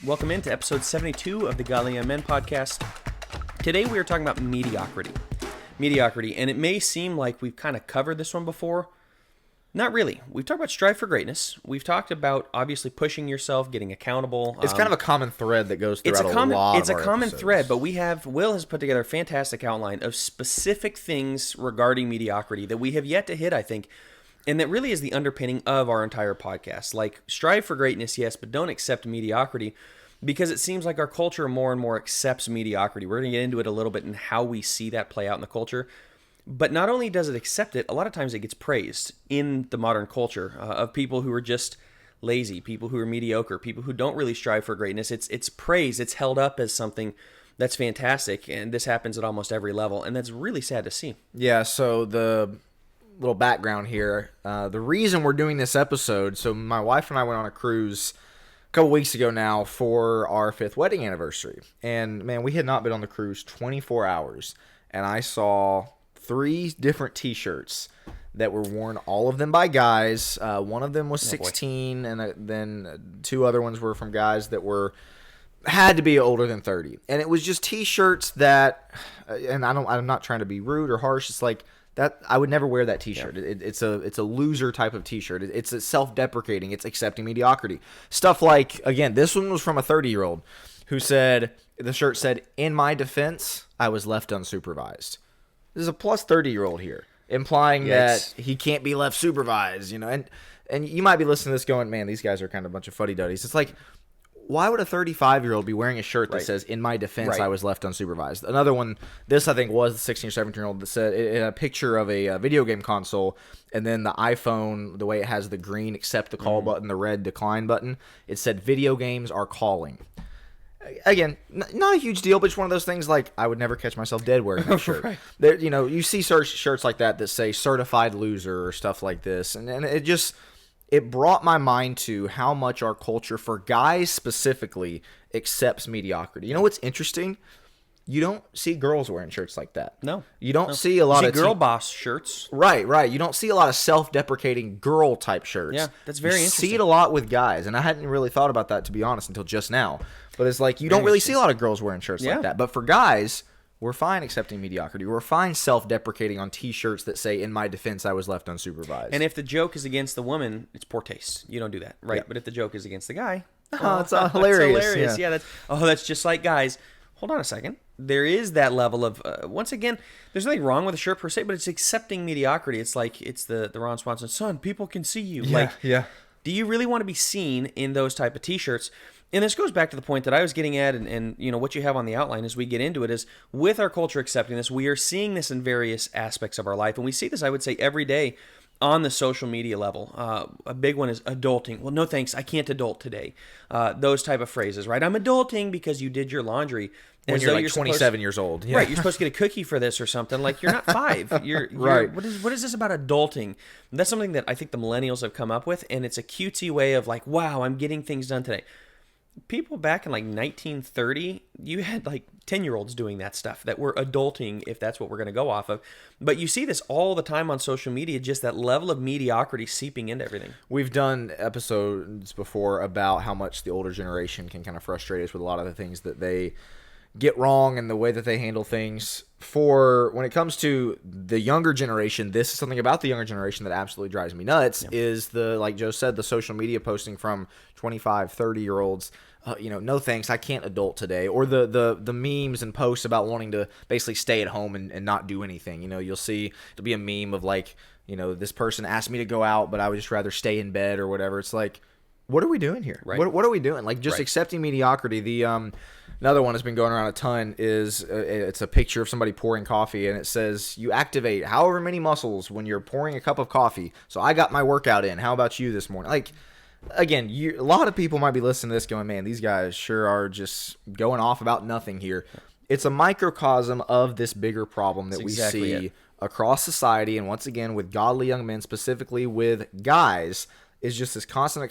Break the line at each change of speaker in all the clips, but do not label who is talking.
Welcome into episode 72 of the Godly Young Men podcast. Today we are talking about mediocrity. Mediocrity, and it may seem like we've kind of covered this one before. Not really. We've talked about strive for greatness. We've talked about obviously pushing yourself, getting accountable.
It's kind of a common thread that goes throughout a lot
It's
of
a
our
common
episodes.
thread, but Will has put together a fantastic outline of specific things regarding mediocrity that we have yet to hit, I think, and that really is the underpinning of our entire podcast. Like, strive for greatness, yes, but don't accept mediocrity, because it seems like our culture more and more accepts mediocrity. We're going to get into it a little bit and how we see that play out in the culture. But not only does it accept it, a lot of times it gets praised in the modern culture of people who are just lazy, people who are mediocre, people who don't really strive for greatness. It's praised. It's held up as something that's fantastic, and this happens at almost every level, and that's really sad to see.
Yeah, so the little background here, the reason we're doing this episode, so my wife and I went on a cruise a couple weeks ago now for our 5th wedding anniversary. And, man, we had not been on the cruise 24 hours, and I saw 3 different T-shirts that were worn, all of them by guys. One of them was 16, and then 2 other ones were from guys that had to be older than 30. And it was just T-shirts that, and I'm not trying to be rude or harsh. It's like that I would never wear that T-shirt. Yeah. It's a loser type of T-shirt. It's self-deprecating. It's accepting mediocrity. Stuff like, again, this one was from a 30-year-old who said, the shirt said, "In my defense, I was left unsupervised." There's a plus 30-year-old here, implying that he can't be left supervised, you know. And you might be listening to this going, man, these guys are kind of a bunch of fuddy-duddies. It's like, why would a 35-year-old be wearing a shirt that says, "In my defense, I was left unsupervised"? Another one, this I think was the 16 or 17-year-old that said, it had a picture of a video game console, and then the iPhone, the way it has the green accept the call button, the red decline button, it said, "Video games are calling." Again, not a huge deal, but it's one of those things like I would never catch myself dead wearing that shirt. Right. There, you know, you see shirts like that say "certified loser" or stuff like this, and it brought my mind to how much our culture, for guys specifically, accepts mediocrity. You know what's interesting? You don't see girls wearing shirts like that.
No.
You don't see a lot of
girl boss shirts.
Right. You don't see a lot of self-deprecating girl-type shirts.
Yeah, that's very interesting.
You see it a lot with guys, and I hadn't really thought about that, to be honest, until just now. But it's like you don't really see a lot of girls wearing shirts like that. But for guys, we're fine accepting mediocrity. We're fine self-deprecating on T-shirts that say, "In my defense, I was left unsupervised."
And if the joke is against the woman, it's poor taste. You don't do that, right? Yeah. But if the joke is against the guy,
it's hilarious.
It's hilarious. Yeah, that's just like guys. Hold on a second. There is that level of, once again, there's nothing wrong with a shirt per se, but it's accepting mediocrity. It's like, it's the Ron Swanson, "Son, people can see you." Do you really want to be seen in those type of T-shirts? And this goes back to the point that I was getting at, and you know what you have on the outline as we get into it is, with our culture accepting this, we are seeing this in various aspects of our life, and we see this, I would say, every day on the social media level. A big one is adulting. "Well, no thanks, I can't adult today." Those type of phrases, right? "I'm adulting because you did your laundry."
When you're like 27 years old. Yeah.
Right, you're supposed to get a cookie for this or something. Like, you're not 5. You're
right.
What is this about adulting? That's something that I think the millennials have come up with, and it's a cutesy way of like, wow, I'm getting things done today. People back in like 1930, you had like 10-year-olds doing that stuff that were adulting, if that's what we're going to go off of. But you see this all the time on social media, just that level of mediocrity seeping into everything.
We've done episodes before about how much the older generation can kind of frustrate us with a lot of the things that they get wrong and the way that they handle things. For when it comes to the younger generation, this is something about the younger generation that absolutely drives me nuts, is the, like Joe said, the social media posting from 25, 30-year-olds, "No thanks, I can't adult today," or the memes and posts about wanting to basically stay at home and not do anything. You know, you'll see, it'll be a meme of like, this person asked me to go out, but I would just rather stay in bed or whatever. It's like, what are we doing here? Right. What are we doing? Like, just accepting mediocrity. The another one that's been going around a ton is it's a picture of somebody pouring coffee, and it says, "You activate however many muscles when you're pouring a cup of coffee. So I got my workout in. How about you this morning?" Like, again, a lot of people might be listening to this going, "Man, these guys sure are just going off about nothing here." It's a microcosm of this bigger problem that we see across society, and once again with godly young men, specifically with guys, is just this constant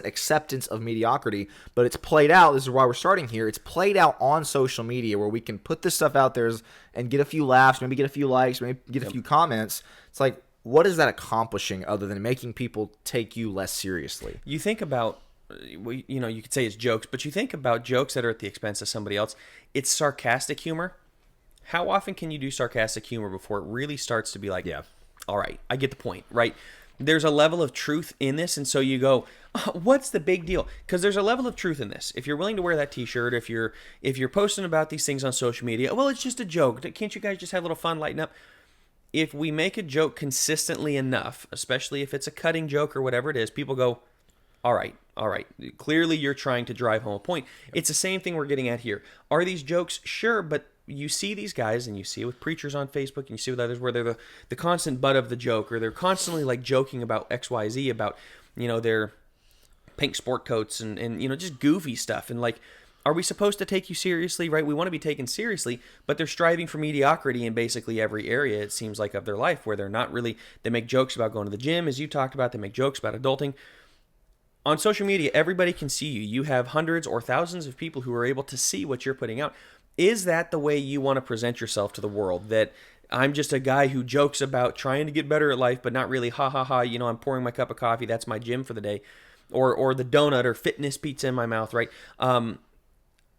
acceptance of mediocrity. But it's played out, this is why we're starting here, it's played out on social media where we can put this stuff out there and get a few laughs, maybe get a few likes, maybe get a few comments. It's like, what is that accomplishing other than making people take you less seriously?
You think about you could say it's jokes, but you think about jokes that are at the expense of somebody else. It's sarcastic humor. How often can you do sarcastic humor before it really starts to be like,
Yeah.
all right, I get the point, right? There's a level of truth in this, and so you go, what's the big deal? Because there's a level of truth in this. If you're willing to wear that T-shirt, if you're posting about these things on social media, well, it's just a joke. Can't you guys just have a little fun, lighten up? If we make a joke consistently enough, especially if it's a cutting joke or whatever it is, people go, all right. Clearly, you're trying to drive home a point. It's the same thing we're getting at here. Are these jokes? Sure, but you see these guys, and you see it with preachers on Facebook, and you see with others where they're the constant butt of the joke, or they're constantly like joking about XYZ, about, their pink sport coats and just goofy stuff. And like, are we supposed to take you seriously, right? We want to be taken seriously, but they're striving for mediocrity in basically every area, it seems like, of their life, where they're not really, they make jokes about going to the gym, as you talked about, they make jokes about adulting. On social media, everybody can see you. You have hundreds or thousands of people who are able to see what you're putting out. Is that the way you want to present yourself to the world? That I'm just a guy who jokes about trying to get better at life, but not really, ha ha ha, I'm pouring my cup of coffee, that's my gym for the day. Or the donut or fitness pizza in my mouth, right?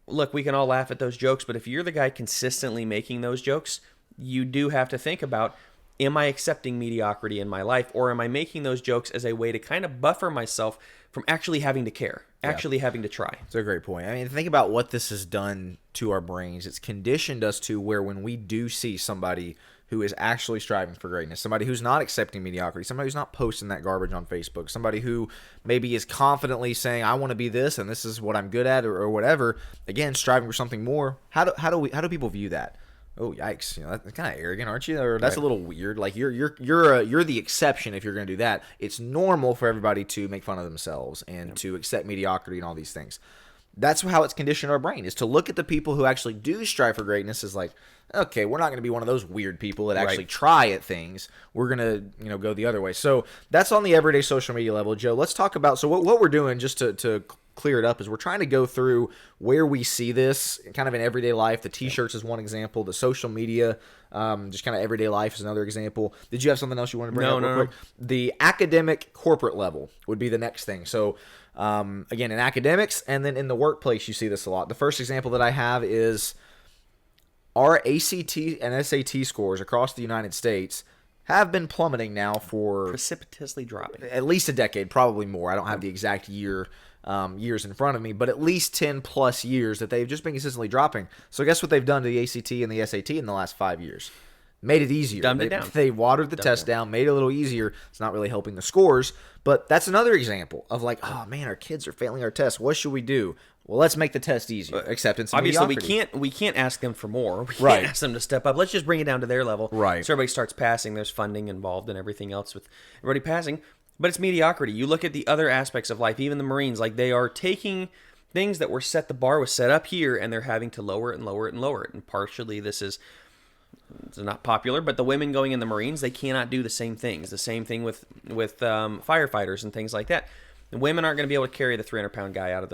Look, we can all laugh at those jokes, but if you're the guy consistently making those jokes, you do have to think about, am I accepting mediocrity in my life, or am I making those jokes as a way to kind of buffer myself from actually having to care, actually having to try?
It's a great point. I mean, think about what this has done to our brains. It's conditioned us to where when we do see somebody who is actually striving for greatness, somebody who's not accepting mediocrity, somebody who's not posting that garbage on Facebook, somebody who maybe is confidently saying, I want to be this and this is what I'm good at, or whatever, again, striving for something more, how do people view that? Oh, yikes! That's kind of arrogant, aren't you? Or that's a little weird. Like you're the exception if you're going to do that. It's normal for everybody to make fun of themselves and to accept mediocrity and all these things. That's how it's conditioned our brain, is to look at the people who actually do strive for greatness as like, okay, we're not going to be one of those weird people that actually try at things. We're going to go the other way. So that's on the everyday social media level. Joe, let's talk about, so what we're doing, just to clear it up, is we're trying to go through where we see this kind of in everyday life. The T-shirts is one example. The social media, just kind of everyday life is another example. Did you have something else you wanted to bring up real quick? The academic corporate level would be the next thing. So again, in academics and then in the workplace, you see this a lot. The first example that I have is our ACT and SAT scores across the United States have been plummeting now for
precipitously dropping
at least a decade, probably more. I don't have the exact years in front of me, but at least 10 plus years that they've just been consistently dropping. So guess what they've done to the ACT and the SAT in the last 5 years? Made it easier.
Dumbed it down.
They watered the test down, made it a little easier. It's not really helping the scores, but that's another example of like, oh man, our kids are failing our tests. What should we do? Well, let's make the test easier. Acceptance and
obviously
mediocrity.
we can't ask them for more. We can't ask them to step up. Let's just bring it down to their level.
Right.
So everybody starts passing. There's funding involved and everything else with everybody passing. But it's mediocrity. You look at the other aspects of life, even the Marines, like they are taking things that were set, the bar was set up here, and they're having to lower it and lower it and lower it. And partially this is, it's not popular, but the women going in the Marines, they cannot do the same things. The same thing with firefighters and things like that. The women aren't going to be able to carry the 300-pound guy out of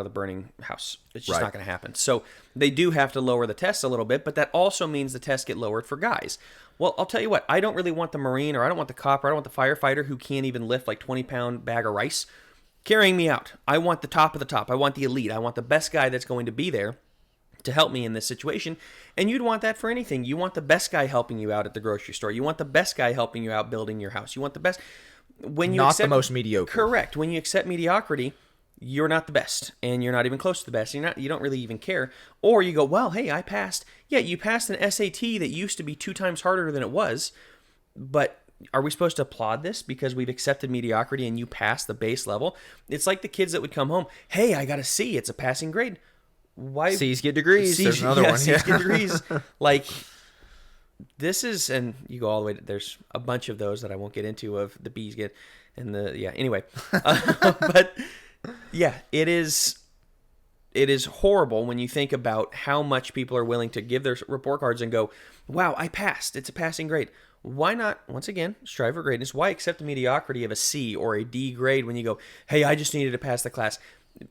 the burning house. It's just not going to happen. So they do have to lower the test a little bit, but that also means the tests get lowered for guys. Well, I'll tell you what, I don't really want the Marine, or I don't want the cop, or I don't want the firefighter who can't even lift like 20-pound bag of rice carrying me out. I want the top of the top. I want the elite. I want the best guy that's going to be there to help me in this situation. And you'd want that for anything. You want the best guy helping you out at the grocery store. You want the best guy helping you out building your house. You want the best. When you
not
accept,
the most mediocre.
Correct. When you accept mediocrity, you're not the best, and you're not even close to the best. You don't really even care. Or you go, well, hey, I passed. Yeah, you passed an SAT that used to be 2 times harder than it was. But are we supposed to applaud this because we've accepted mediocrity and you passed the base level? It's like the kids that would come home. Hey, I got a C. It's a passing grade. Why?
C's get degrees. There's another one.
C's get degrees. Like, this is, and you go all the way to, there's a bunch of those that I won't get into of the B's get, and anyway. But yeah, it is horrible when you think about how much people are willing to give their report cards and go, wow, I passed. It's a passing grade. Why not, once again, strive for greatness? Why accept the mediocrity of a C or a D grade when you go, hey, I just needed to pass the class?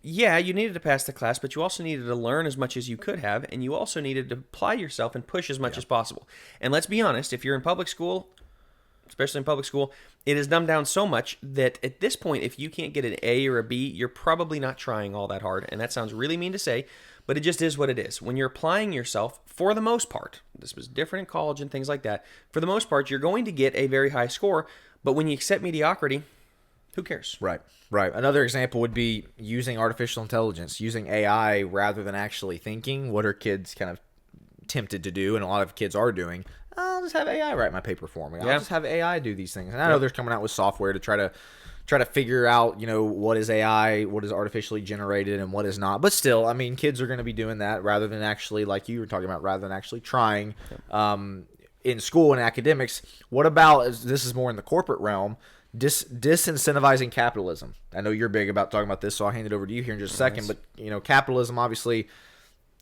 Yeah, you needed to pass the class, but you also needed to learn as much as you could have, and you also needed to apply yourself and push as much as possible. And let's be honest, if you're in public school, especially in public school, it is dumbed down so much that at this point, if you can't get an A or a B, you're probably not trying all that hard. And that sounds really mean to say, but it just is what it is. When you're applying yourself, for the most part, this was different in college and things like that, for the most part, you're going to get a very high score. But when you accept mediocrity, who cares?
Right. Another example would be using artificial intelligence, using AI rather than actually thinking. What are kids kind of tempted to do, and a lot of kids are doing? I'll just have AI write my paper for me. I'll just have AI do these things. And I know they're coming out with software to try to figure out, what is AI, what is artificially generated, and what is not. But still, I mean, kids are going to be doing that rather than actually, like you were talking about, rather than actually trying in school and academics. What about, this is more in the corporate realm, disincentivizing capitalism? I know you're big about talking about this, so I'll hand it over to you here in just a second. But, capitalism, obviously,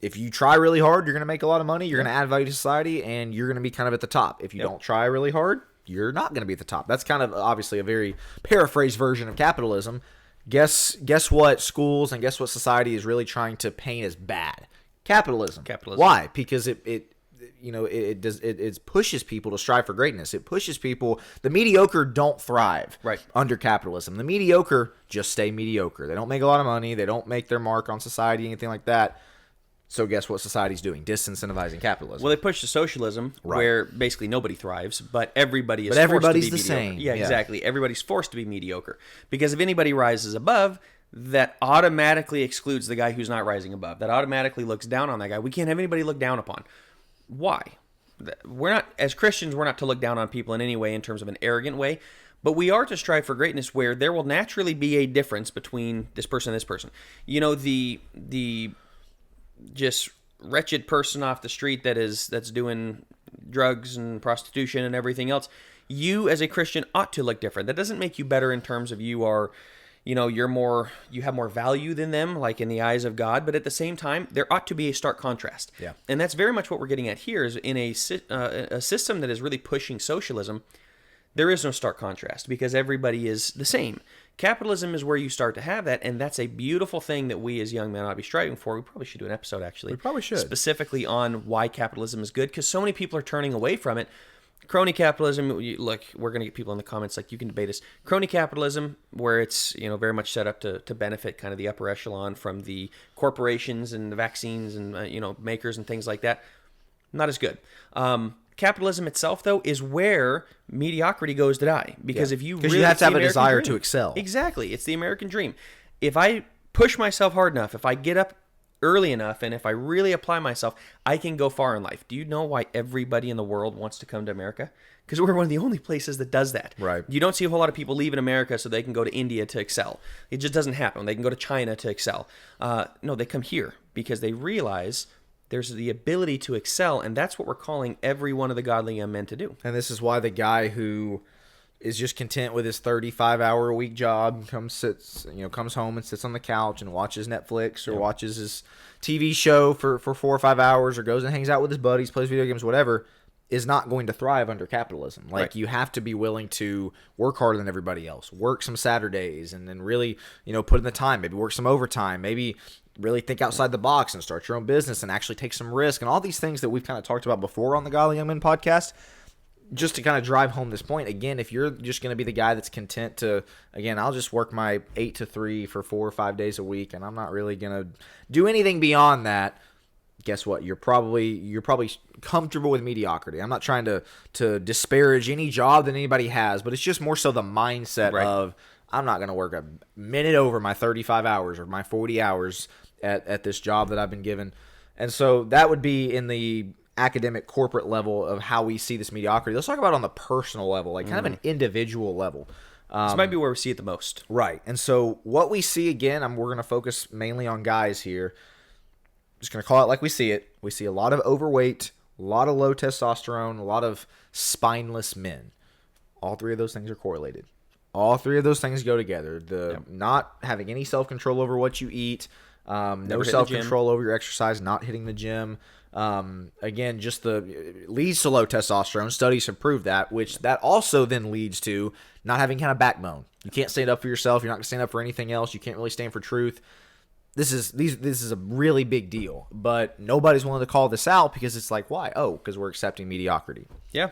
if you try really hard, you're going to make a lot of money, you're going to add value to society, and you're going to be kind of at the top. If you don't try really hard, you're not going to be at the top. That's kind of obviously a very paraphrased version of capitalism. Guess what schools and guess what society is really trying to paint as bad? Capitalism. Why? Because it pushes people to strive for greatness. It pushes people. The mediocre don't thrive under capitalism. The mediocre just stay mediocre. They don't make a lot of money. They don't make their mark on society, anything like that. So guess what society's doing? Disincentivizing capitalism.
Well, they push to socialism, where basically nobody thrives, but everybody is forced to be mediocre.
Same.
Yeah, exactly. Everybody's forced to be mediocre. Because if anybody rises above, that automatically excludes the guy who's not rising above. That automatically looks down on that guy. We can't have anybody look down upon. Why? We're not, as Christians, we're not to look down on people in any way in terms of an arrogant way, but we are to strive for greatness where there will naturally be a difference between this person and this person. The just wretched person off the street that's doing drugs and prostitution and everything else, you as a Christian ought to look different. That doesn't make you better in terms of you have more value than them, like in the eyes of God, but at the same time, there ought to be a stark contrast.
Yeah.
And that's very much what we're getting at here is in a system that is really pushing socialism, there is no stark contrast because everybody is the same. Capitalism is where you start to have that, and that's a beautiful thing that we as young men ought to be striving for. We probably should do an episode, actually.
We probably should.
Specifically on why capitalism is good, because so many people are turning away from it. Crony capitalism, look, we're going to get people in the comments, like, you can debate us. Crony capitalism, where it's, very much set up to benefit kind of the upper echelon from the corporations and the vaccines and, makers and things like that, not as good. Capitalism itself, though, is where mediocrity goes to die. Because if you really,
you have to have a
American
desire
dream.
to excel.
Exactly. It's the American dream. If I push myself hard enough, if I get up early enough, and if I really apply myself, I can go far in life. Do you know why everybody in the world wants to come to America? Because we're one of the only places that does that.
Right.
You don't see a whole lot of people leave in America so they can go to India to excel. It just doesn't happen. They can go to China to excel. No, they come here because they realize there's the ability to excel, and that's what we're calling every one of the godly young men to do.
And this is why the guy who is just content with his 35-hour-a-week job comes home and sits on the couch and watches Netflix or watches his TV show for 4 or 5 hours, or goes and hangs out with his buddies, plays video games, whatever, is not going to thrive under capitalism. Like, you have to be willing to work harder than everybody else, work some Saturdays, and then really, put in the time, maybe work some overtime, maybe really think outside the box and start your own business and actually take some risk, and all these things that we've kind of talked about before on the Godly Young Men podcast. Just to kind of drive home this point, again, if you're just going to be the guy that's content to, again, I'll just work my 8 to 3 for 4 or 5 days a week, and I'm not really going to do anything beyond that, guess what? You're probably comfortable with mediocrity. I'm not trying to disparage any job that anybody has, but it's just more so the mindset of, I'm not going to work a minute over my 35 hours or my 40 hours at this job that I've been given. And so that would be in the academic corporate level of how we see this mediocrity. Let's talk about on the personal level, like kind of an individual level.
This might be where we see it the most.
Right. And so what we see, again, we're going to focus mainly on guys here. Just going to call it like we see it. We see a lot of overweight, a lot of low testosterone, a lot of spineless men. All three of those things are correlated. All three of those things go together. Not having any self-control over what you eat, no self-control over your exercise, not hitting the gym. Again, just leads to low testosterone. Studies have proved that, which that also then leads to not having kind of backbone. You can't stand up for yourself. You're not going to stand up for anything else. You can't really stand for truth. This is a really big deal, but nobody's willing to call this out because it's like, why? Oh, because we're accepting mediocrity.
Yeah.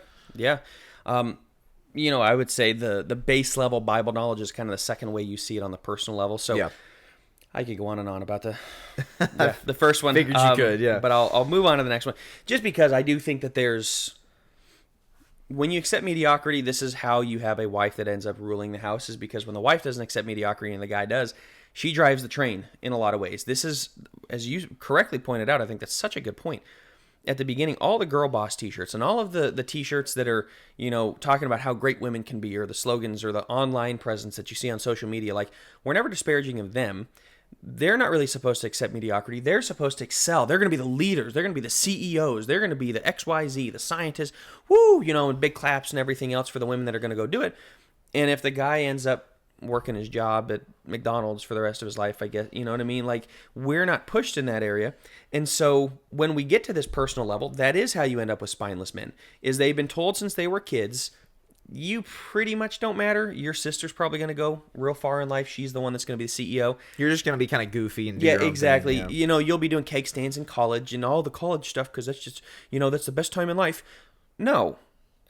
I would say the base level Bible knowledge is kind of the second way you see it on the personal level. So
Yeah.
I could go on and on about the first one.
Figured you could, yeah.
But I'll move on to the next one, just because I do think that when you accept mediocrity, this is how you have a wife that ends up ruling the house, is because when the wife doesn't accept mediocrity and the guy does, she drives the train in a lot of ways. This is, as you correctly pointed out, I think that's such a good point. At the beginning, all the girl boss t-shirts and all of the t-shirts that are, talking about how great women can be, or the slogans or the online presence that you see on social media, like, we're never disparaging of them. They're not really supposed to accept mediocrity. They're supposed to excel. They're going to be the leaders. They're going to be the CEOs. They're going to be the XYZ, the scientists. Woo, and big claps and everything else for the women that are going to go do it. And if the guy ends up working his job at McDonald's for the rest of his life, I guess, you know what I mean? Like, we're not pushed in that area. And so when we get to this personal level, that is how you end up with spineless men, is they've been told since they were kids, you pretty much don't matter. Your sister's probably going to go real far in life. She's the one that's going to be the CEO.
You're just going to be kind of goofy and do your own
exactly.
thing, yeah.
You'll be doing cake stands in college and all the college stuff because that's just, that's the best time in life. No,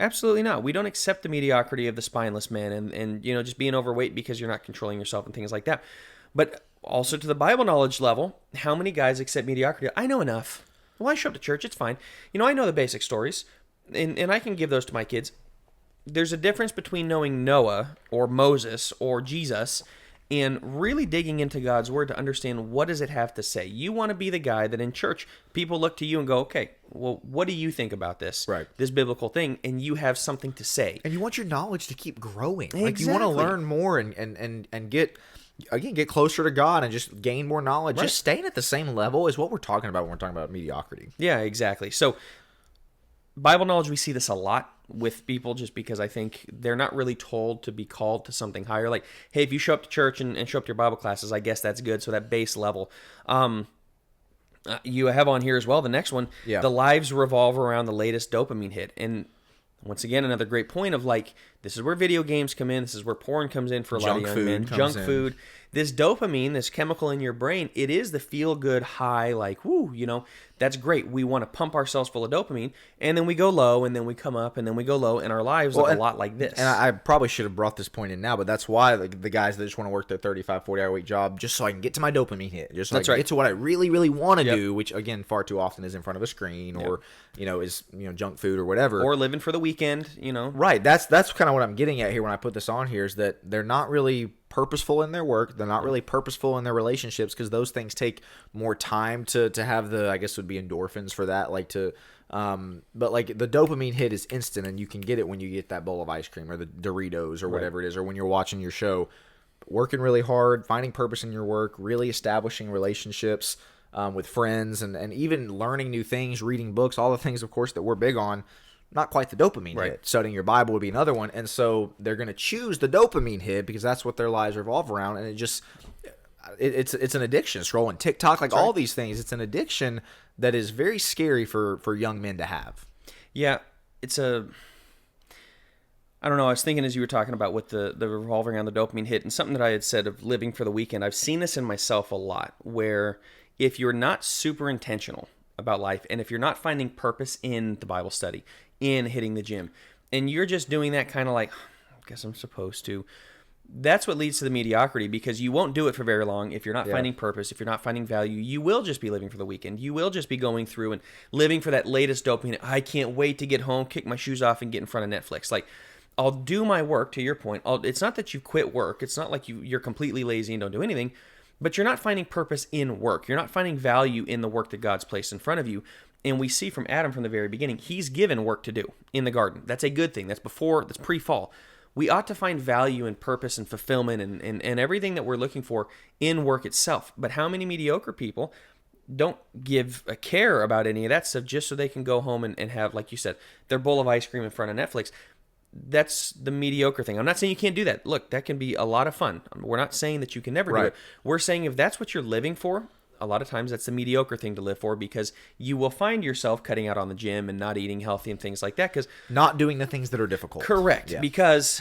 absolutely not. We don't accept the mediocrity of the spineless man and just being overweight because you're not controlling yourself and things like that. But also to the Bible knowledge level, how many guys accept mediocrity? I know enough. Well, I show up to church. It's fine. I know the basic stories and I can give those to my kids. There's a difference between knowing Noah or Moses or Jesus and really digging into God's word to understand what does it have to say. You want to be the guy that in church, people look to you and go, okay, well, what do you think about this?
Right.
This biblical thing, and you have something to say.
And you want your knowledge to keep growing.
Exactly.
Like, you want to learn more and get closer to God and just gain more knowledge.
Right.
Just staying at the same level is what we're talking about when we're talking about mediocrity.
Yeah, exactly. So Bible knowledge, we see this a lot with people just because I think they're not really told to be called to something higher. Like, hey, if you show up to church and show up to your Bible classes, I guess that's good. So that base level. You have on here as well, the next one, the lives revolve around the latest dopamine hit. And once again, another great point of like, this is where video games come in. This is where porn comes in for a lot of young men. Junk food. This dopamine, this chemical in your brain, it is the feel-good high, like, woo, that's great. We want to pump ourselves full of dopamine, and then we go low, and then we come up, and then we go low, and our lives look a lot like this.
And I probably should have brought this point in now, but that's why the guys that just want to work their 35, 40-hour week job, just so I can get to my dopamine hit, just so I can get to what I really, really want to do, which, again, far too often is in front of a screen or, is junk food or whatever.
Or living for the weekend,
Right. That's kind of what I'm getting at here when I put this on here, is that they're not really purposeful in their work. They're not really purposeful in their relationships because those things take more time to have the, I guess would be endorphins for that, but like the dopamine hit is instant, and you can get it when you get that bowl of ice cream or the Doritos or whatever it is, or when you're watching your show. Working really hard, finding purpose in your work, really establishing relationships with friends, and even learning new things, reading books, all the things, of course, that we're big on. Not quite the dopamine hit. Studying your Bible would be another one. And so they're going to choose the dopamine hit because that's what their lives revolve around. And it's an addiction. Scrolling TikTok, all these things. It's an addiction that is very scary for young men to have.
Yeah, I don't know. I was thinking as you were talking about with the revolving around the dopamine hit, and something that I had said of living for the weekend, I've seen this in myself a lot, where if you're not super intentional about life, and if you're not finding purpose in the Bible study, in hitting the gym, and you're just doing that kind of like, I guess I'm supposed to, that's what leads to the mediocrity, because you won't do it for very long if you're not finding purpose, if you're not finding value. You will just be living for the weekend. You will just be going through and living for that latest dopamine. I can't wait to get home, kick my shoes off, and get in front of Netflix. Like, I'll do my work, to your point. It's not that you quit work. It's not like you're completely lazy and don't do anything, but you're not finding purpose in work. You're not finding value in the work that God's placed in front of you. And we see from Adam from the very beginning, he's given work to do in the garden. That's a good thing. That's pre-fall. We ought to find value and purpose and fulfillment and everything that we're looking for in work itself. But how many mediocre people don't give a care about any of that stuff just so they can go home and have, like you said, their bowl of ice cream in front of Netflix? That's the mediocre thing. I'm not saying you can't do that. Look, that can be a lot of fun. We're not saying that you can never do it. We're saying if that's what you're living for, a lot of times that's the mediocre thing to live for, because you will find yourself cutting out on the gym and not eating healthy and things like that. Because
not doing the things that are difficult.
Correct. Yeah. Because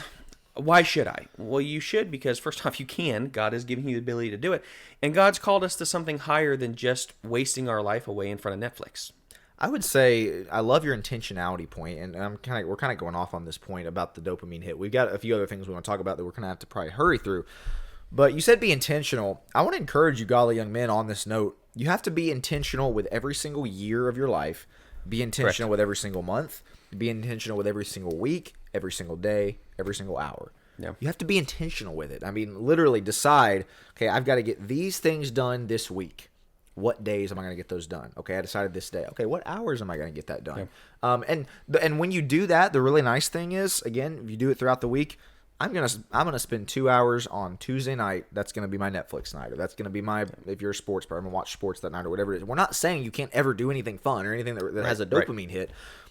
why should I? Well, you should, because first off, you can. God has given you the ability to do it. And God's called us to something higher than just wasting our life away in front of Netflix.
I would say I love your intentionality point, and we're kind of going off on this point about the dopamine hit. We've got a few other things we want to talk about that we're going to have to probably hurry through. But you said be intentional. I want to encourage you, golly young men, on this note. You have to be intentional with every single year of your life. Be intentional with every single month. Be intentional with every single week, every single day, every single hour.
Yeah.
You have to be intentional with it. I mean, literally decide, okay, I've got to get these things done this week. What days am I going to get those done? Okay, I decided this day. Okay, what hours am I going to get that done? Yeah. And when you do that, the really nice thing is, again, if you do it throughout the week, I'm gonna spend 2 hours on Tuesday night. That's gonna be my Netflix night, or that's gonna be my, if you're a sports player, I'm gonna watch sports that night, or whatever it is. We're not saying you can't ever do anything fun or anything that has a dopamine hit,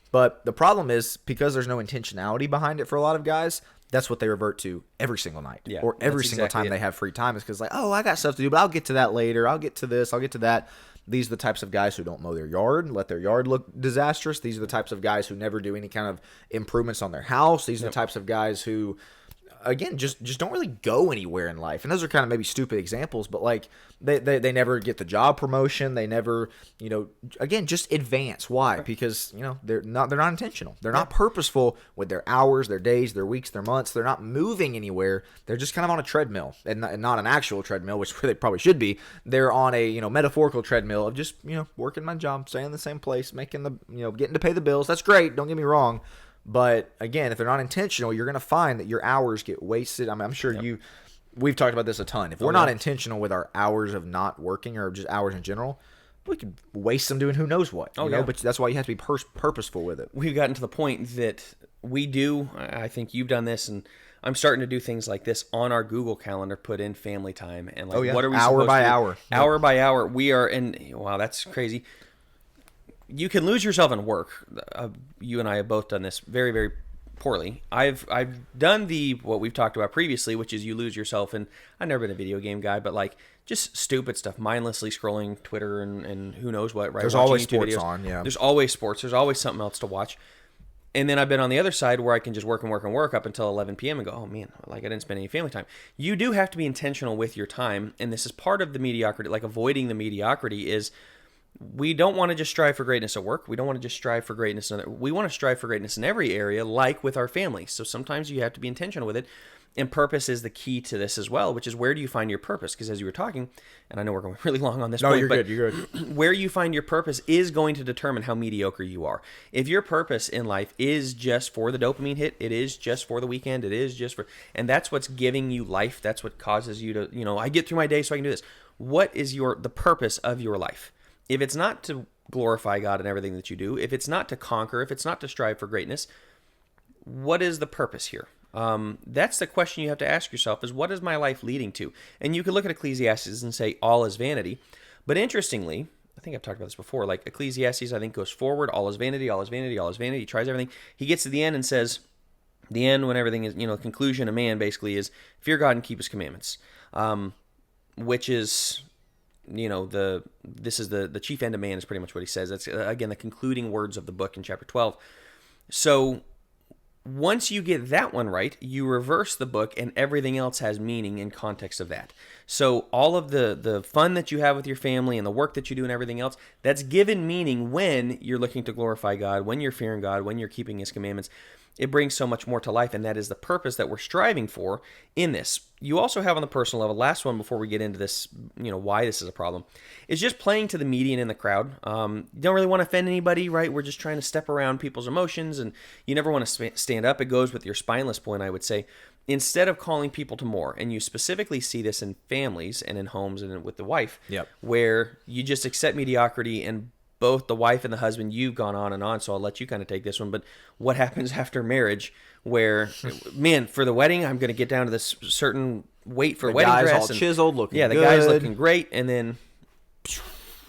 but the problem is because there's no intentionality behind it for a lot of guys. That's what they revert to every single night, or every single time they have free time. Is because like, oh, I got stuff to do, but I'll get to that later. I'll get to this. I'll get to that. These are the types of guys who don't mow their yard, let their yard look disastrous. These are the types of guys who never do any kind of improvements on their house. These are the types of guys who, again, just don't really go anywhere in life. And those are kind of maybe stupid examples, but like they never get the job promotion. They never, again, just advance. Why? Because, they're not intentional. They're not purposeful with their hours, their days, their weeks, their months. They're not moving anywhere. They're just kind of on a treadmill, and not an actual treadmill, which they probably should be. They're on a, metaphorical treadmill of just, working my job, staying in the same place, making the, getting to pay the bills. That's great. Don't get me wrong. But again, if they're not intentional, you're going to find that your hours get wasted. I'm sure we've talked about this a ton. If we're not intentional with our hours of not working, or just hours in general, we could waste them doing who knows what. But that's why you have to be purposeful with it.
We've gotten to the point that we do, I think you've done this, and I'm starting to do things like this on our Google Calendar, put in family time, and like, what are we
hour
supposed
by
to do?
hour.
Hour by hour. We are, and wow, that's crazy. You can lose yourself in work. You and I have both done this very, very poorly. I've done what we've talked about previously, which is you lose yourself in, I've never been a video game guy, but like just stupid stuff, mindlessly scrolling Twitter and who knows what, right?
There's
Watching
always
YouTube
sports
videos.
on, yeah.
There's always sports. There's always something else to watch. And then I've been on the other side where I can just work and work and work up until 11 p.m. and go, oh man, like I didn't spend any family time. You do have to be intentional with your time, and this is part of the mediocrity, like avoiding the mediocrity is, we don't want to just strive for greatness at work. We don't want to just strive for greatness we want to strive for greatness in every area, like with our family. So sometimes you have to be intentional with it. And purpose is the key to this as well, which is where do you find your purpose? Because as you were talking, and I know we're going really long on this point,
you're good.
Where you find your purpose is going to determine how mediocre you are. If your purpose in life is just for the dopamine hit, it is just for the weekend, it is just for, and that's what's giving you life. That's what causes you to, I get through my day so I can do this. What is the purpose of your life? If it's not to glorify God in everything that you do, if it's not to conquer, if it's not to strive for greatness, what is the purpose here? That's the question you have to ask yourself, is what is my life leading to? And you can look at Ecclesiastes and say all is vanity. But interestingly, I think I've talked about this before, like Ecclesiastes, I think, goes forward, all is vanity, all is vanity, all is vanity. He tries everything. He gets to the end and says, the end when everything is, the conclusion of man basically is fear God and keep his commandments, which is... this is the chief end of man is pretty much what he says. That's again the concluding words of the book in chapter 12. So once you get that one right, you reverse the book and everything else has meaning in context of that. So all of the fun that you have with your family and the work that you do and everything else, that's given meaning when you're looking to glorify God, when you're fearing God, when you're keeping his commandments. It brings so much more to life, and that is the purpose that we're striving for in this. You also have on the personal level, last one before we get into this, why this is a problem, is just playing to the median in the crowd. You don't really want to offend anybody, right? We're just trying to step around people's emotions, and you never want to stand up. It goes with your spineless point, I would say. Instead of calling people to more, and you specifically see this in families and in homes and with the wife, where you just accept mediocrity, and both the wife and the husband, you've gone on and on, so I'll let you kind of take this one. But what happens after marriage where, man, for the wedding, I'm going to get down to this certain weight for
the
wedding
guy's
dress.
All chiseled, looking
good.
The
guy's looking great, and then...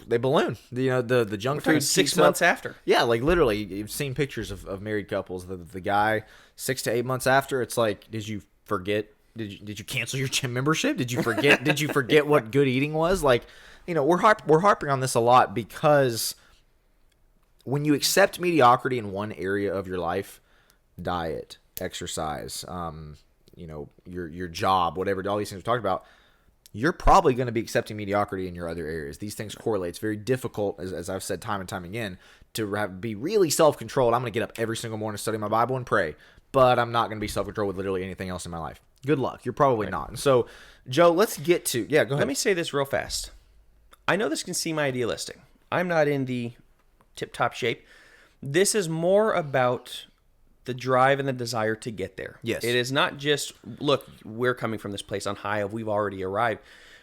they balloon. The junk food
6 months after.
Yeah, like literally, you've seen pictures of married couples. The guy 6 to 8 months after, it's like, did you forget? Did you cancel your gym membership? Did you forget? Did you forget what good eating was? Like, we're harping on this a lot because when you accept mediocrity in one area of your life, diet, exercise, your job, whatever, all these things we talked about, you're probably going to be accepting mediocrity in your other areas. These things correlate. It's very difficult, as I've said time and time again, to be really self-controlled. I'm going to get up every single morning, study my Bible, and pray, but I'm not going to be self-controlled with literally anything else in my life. Good luck. You're probably not. And so, Joe, let's get to... Yeah, go ahead.
Let me say this real fast. I know this can seem idealistic. I'm not in the tip-top shape. This is more about the drive and the desire to get there.
Yes.
It is not just, look, we're coming from this place on high of we've already arrived.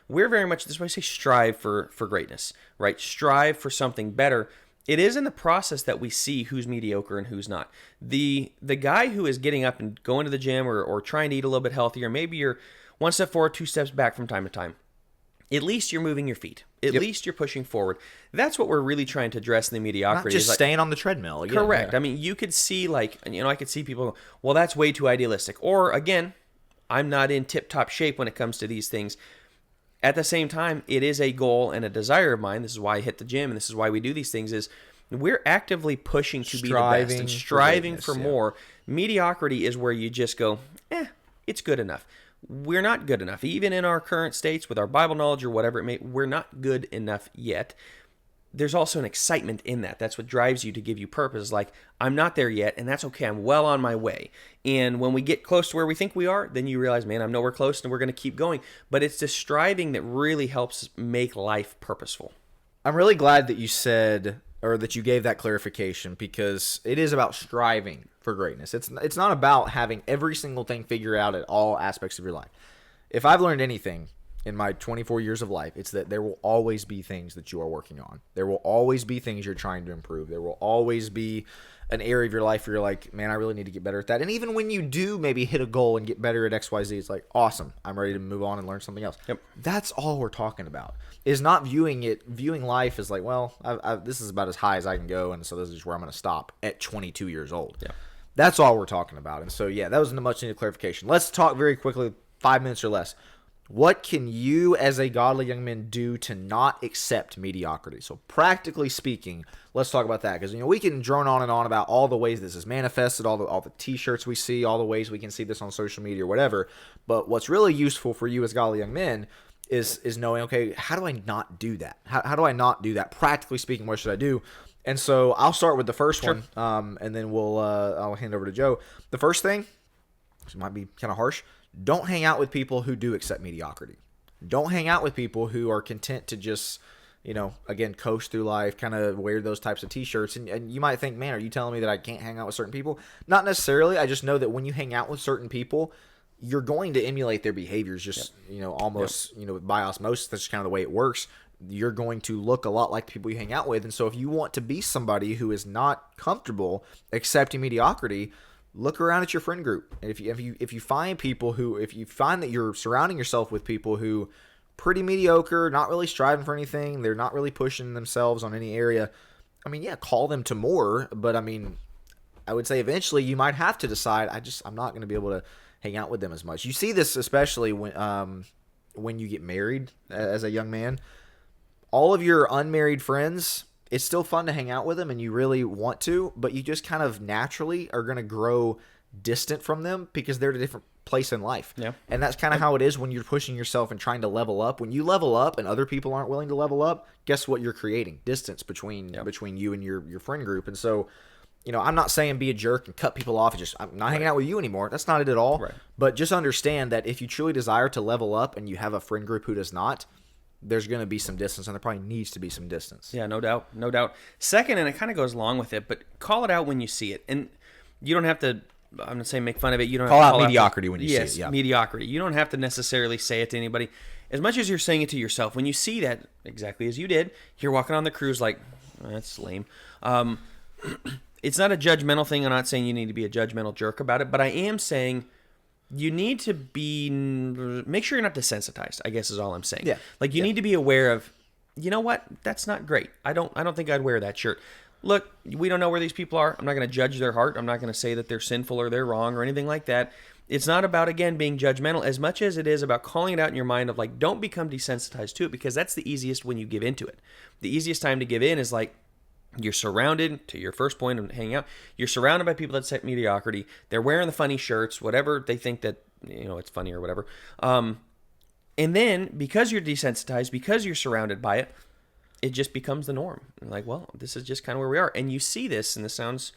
We're very much, this is why I say strive for greatness, right? Strive for something better. It is in the process that we see who's mediocre and who's not. The guy who is getting up and going to the gym or trying to eat a little bit healthier, maybe you're one step forward, two steps back from time to time. At least you're moving your feet. At least you're pushing forward. That's what we're really trying to address in the mediocrity.
Not just staying on the treadmill. Again.
Correct.
Yeah.
I mean, you could see I could see people go, well, that's way too idealistic. Or again, I'm not in tip-top shape when it comes to these things. At the same time, it is a goal and a desire of mine. This is why I hit the gym and this is why we do these things is we're actively pushing to be the best and striving for more. Mediocrity is where you just go, it's good enough. We're not good enough. Even in our current states with our Bible knowledge or whatever it may, we're not good enough yet. There's also an excitement in that. That's what drives you to give you purpose. Like, I'm not there yet, and that's okay. I'm well on my way. And when we get close to where we think we are, then you realize, man, I'm nowhere close, and we're going to keep going. But it's the striving that really helps make life purposeful.
I'm really glad that you said, or that you gave that clarification, because it is about striving for greatness. It's not about having every single thing figured out at all aspects of your life. If I've learned anything in my 24 years of life, it's that there will always be things that you are working on. There will always be things you're trying to improve. There will always be an area of your life where you're like, man, I really need to get better at that. And even when you do maybe hit a goal and get better at XYZ, it's like, awesome, I'm ready to move on and learn something else.
Yep.
That's all we're talking about, is not viewing life as like, well, this is about as high as I can go, and so this is where I'm going to stop at 22 years old.
Yeah.
That's all we're talking about. And so, yeah, that was a much needed clarification. Let's talk very quickly, 5 minutes or less. What can you as a godly young man do to not accept mediocrity? So practically speaking, let's talk about that, because we can drone on and on about all the ways this is manifested, all the t-shirts we see, all the ways we can see this on social media or whatever. But what's really useful for you as godly young men is knowing, okay, how do I not do that? How do I not do that? Practically speaking, what should I do? And so I'll start with the first one, and then I'll hand over to Joe. The first thing, which might be kind of harsh, don't hang out with people who do accept mediocrity. Don't hang out with people who are content to just, again, coast through life, kind of wear those types of t-shirts. And you might think, man, are you telling me that I can't hang out with certain people? Not necessarily. I just know that when you hang out with certain people, you're going to emulate their behaviors just, almost, by osmosis. That's just kind of the way it works. You're going to look a lot like the people you hang out with. And so if you want to be somebody who is not comfortable accepting mediocrity, look around at your friend group. And if you find that you're surrounding yourself with people who pretty mediocre, not really striving for anything, they're not really pushing themselves on any area, call them to more. But I would say eventually you might have to decide, I'm not going to be able to hang out with them as much. You see this especially when you get married as a young man. All of your unmarried friends, it's still fun to hang out with them and you really want to, but you just kind of naturally are going to grow distant from them because they're at a different place in life.
Yeah.
And that's kind of how it is when you're pushing yourself and trying to level up. When you level up and other people aren't willing to level up, guess what you're creating? Distance between you and your friend group. And so, I'm not saying be a jerk and cut people off and just, I'm not hanging out with you anymore. That's not it at all.
Right.
But just understand that if you truly desire to level up and you have a friend group who does not, there's going to be some distance, and there probably needs to be some distance.
Yeah, no doubt. No doubt. Second, and it kind of goes along with it, but call it out when you see it. And you don't have to, I'm not saying make fun of it. You don't
call
have to
out mediocrity when you see it.
Yes,
Yeah.
mediocrity. You don't have to necessarily say it to anybody. As much as you're saying it to yourself, when you see that, exactly as you did, you're walking on the cruise like, that's lame. It's not a judgmental thing. I'm not saying you need to be a judgmental jerk about it, but I am saying you need to make sure you're not desensitized, I guess is all I'm saying.
Yeah.
Like you need to be aware of, you know what? That's not great. I don't think I'd wear that shirt. Look, we don't know where these people are. I'm not going to judge their heart. I'm not going to say that they're sinful or they're wrong or anything like that. It's not about, again, being judgmental as much as it is about calling it out in your mind of like, don't become desensitized to it, because that's the easiest when you give into it. The easiest time to give in is like, you're surrounded, to your first point of hanging out, you're surrounded by people that set mediocrity. They're wearing the funny shirts, whatever they think that, it's funny or whatever. And And then, because you're desensitized, because you're surrounded by it, it just becomes the norm. Like, well, this is just kind of where we are. And you see this, and this sounds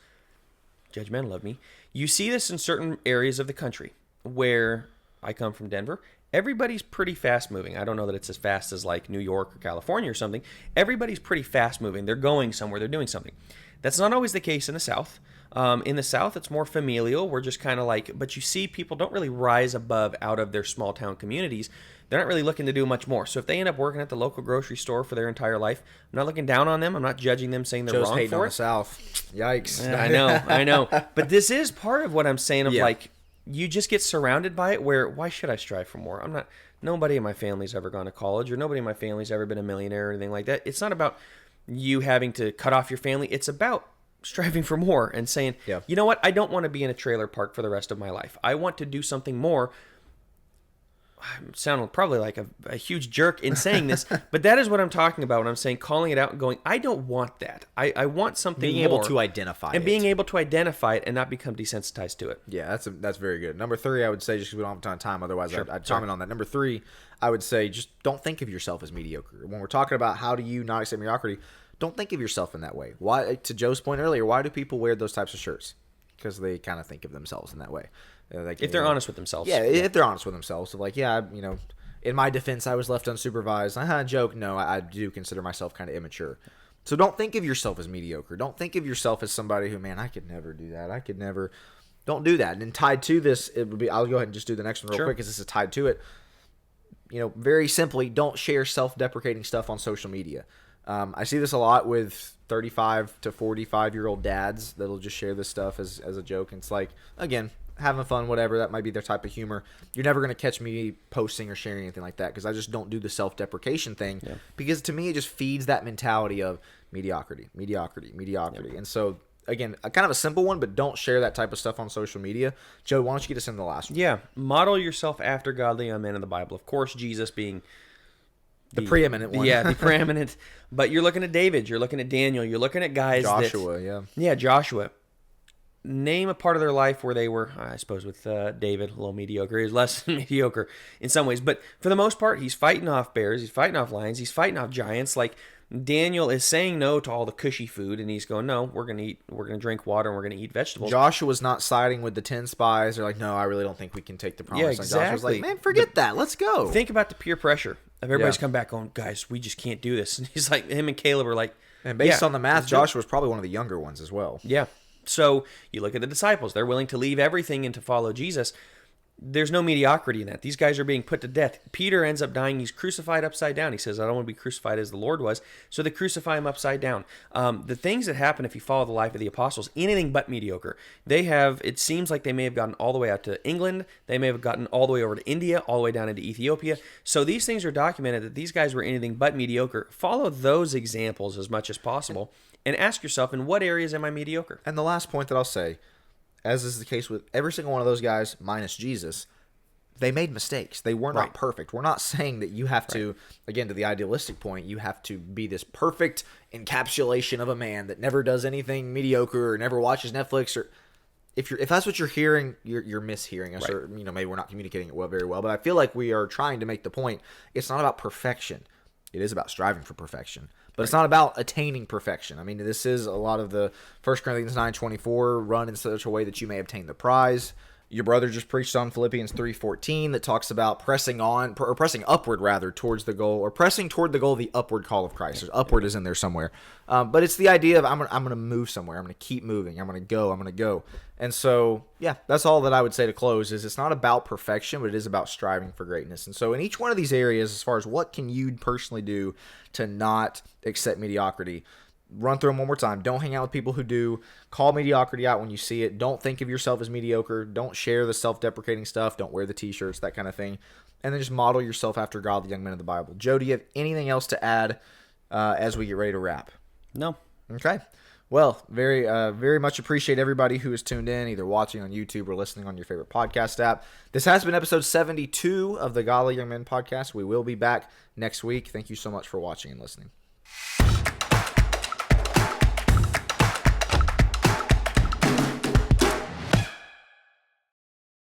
judgmental of me, you see this in certain areas of the country where I come from Denver. Everybody's pretty fast moving. I don't know that it's as fast as like New York or California or something. Everybody's pretty fast moving. They're going somewhere. They're doing something. That's not always the case in the South. In the South, it's more familial. We're just kind of like, but you see people don't really rise above out of their small town communities. They're not really looking to do much more. So if they end up working at the local grocery store for their entire life, I'm not looking down on them. I'm not judging them, saying they're
Joe's
wrong
hating
for
on
it.
the South. Yikes.
Yeah, I know. But this is part of what I'm saying of like, you just get surrounded by it where, why should I strive for more? Nobody in my family's ever gone to college, or nobody in my family's ever been a millionaire or anything like that. It's not about you having to cut off your family. It's about striving for more and saying, you know what? I don't want to be in a trailer park for the rest of my life. I want to do something more. I'm sounding probably like a huge jerk in saying this, but that is what I'm talking about when I'm saying calling it out and going, I don't want that. I want something
being
more.
Able to identify
and
it.
being able to identify it and not become desensitized to it.
Yeah, that's very good. Number 3, I would say, just because we don't have a ton of time, otherwise I'd comment on that. Number 3, I would say, just don't think of yourself as mediocre. When we're talking about how do you not accept mediocrity, don't think of yourself in that way. Why? To Joe's point earlier, why do people wear those types of shirts? Because they kind of think of themselves in that way.
If they're honest with themselves.
Yeah, if they're honest with themselves. So like, in my defense, I was left unsupervised. Joke. No, I do consider myself kind of immature. So don't think of yourself as mediocre. Don't think of yourself as somebody who, man, I could never do that. I could never. Don't do that. And then tied to this, it would be, I'll go ahead and just do the next one real quick because this is tied to it. Very simply, don't share self-deprecating stuff on social media. I see this a lot with 35 to 45-year-old dads that'll just share this stuff as a joke. And it's like, again, having fun, whatever. That might be their type of humor. You're never going to catch me posting or sharing anything like that because I just don't do the self-deprecation thing. Yeah. Because to me, it just feeds that mentality of mediocrity. Yeah. And so, again, kind of a simple one, but don't share that type of stuff on social media. Joe, why don't you get us into the last one?
Yeah. Model yourself after godly young men in the Bible. Of course, Jesus being
the preeminent one.
Yeah, the preeminent. But you're looking at David. You're looking at Daniel. You're looking at guys
Joshua,
Yeah, Joshua. Name a part of their life where they were, I suppose with David, a little mediocre. He's less than mediocre in some ways. But for the most part, he's fighting off bears. He's fighting off lions. He's fighting off giants. Like Daniel is saying no to all the cushy food. And he's going, no, we're going to drink water and we're going to eat vegetables.
Joshua's not siding with the 10 spies. They're like, no, I really don't think we can take the promise.
Yeah, exactly.
Joshua's like, man, forget that. Let's go.
Think about the peer pressure of everybody's come back going, guys, we just can't do this. And he's like, him and Caleb are like.
And based on the math, Joshua's probably one of the younger ones as well.
Yeah. So you look at the disciples. They're willing to leave everything and to follow Jesus. There's no mediocrity in that. These guys are being put to death. Peter ends up dying. He's crucified upside down. He says, I don't want to be crucified as the Lord was. So they crucify him upside down. The things that happen if you follow the life of the apostles, anything but mediocre. It seems like they may have gotten all the way out to England. They may have gotten all the way over to India, all the way down into Ethiopia. So these things are documented that these guys were anything but mediocre. Follow those examples as much as possible. And ask yourself, in what areas am I mediocre?
And the last point that I'll say, as is the case with every single one of those guys, minus Jesus, they made mistakes. They were not perfect. We're not saying that you have to, again, to the idealistic point, you have to be this perfect encapsulation of a man that never does anything mediocre or never watches Netflix. Or if that's what you're hearing, you're mishearing us. Or maybe we're not communicating it very well. But I feel like we are trying to make the point. It's not about perfection. It is about striving for perfection. But it's not about attaining perfection. I mean, this is a lot of the 1 Corinthians 9:24, run in such a way that you may obtain the prize. Your brother just preached on Philippians 3:14 that talks about pressing upward rather towards the goal, or pressing toward the goal, the upward call of Christ. There's upward is in there somewhere. But it's the idea of I'm going to move somewhere. I'm going to keep moving. I'm going to go. And so, yeah, that's all that I would say to close is it's not about perfection, but it is about striving for greatness. And so in each one of these areas, as far as what can you personally do to not accept mediocrity, run through them one more time. Don't hang out with people who do. Call mediocrity out when you see it. Don't think of yourself as mediocre. Don't share the self-deprecating stuff. Don't wear the t-shirts, that kind of thing. And then just model yourself after godly young men of the Bible. Joe, do you have anything else to add as we get ready to wrap?
No.
Okay. Well, very much appreciate everybody who has tuned in, either watching on YouTube or listening on your favorite podcast app. This has been episode 72 of the Godly Young Men podcast. We will be back next week. Thank you so much for watching and listening.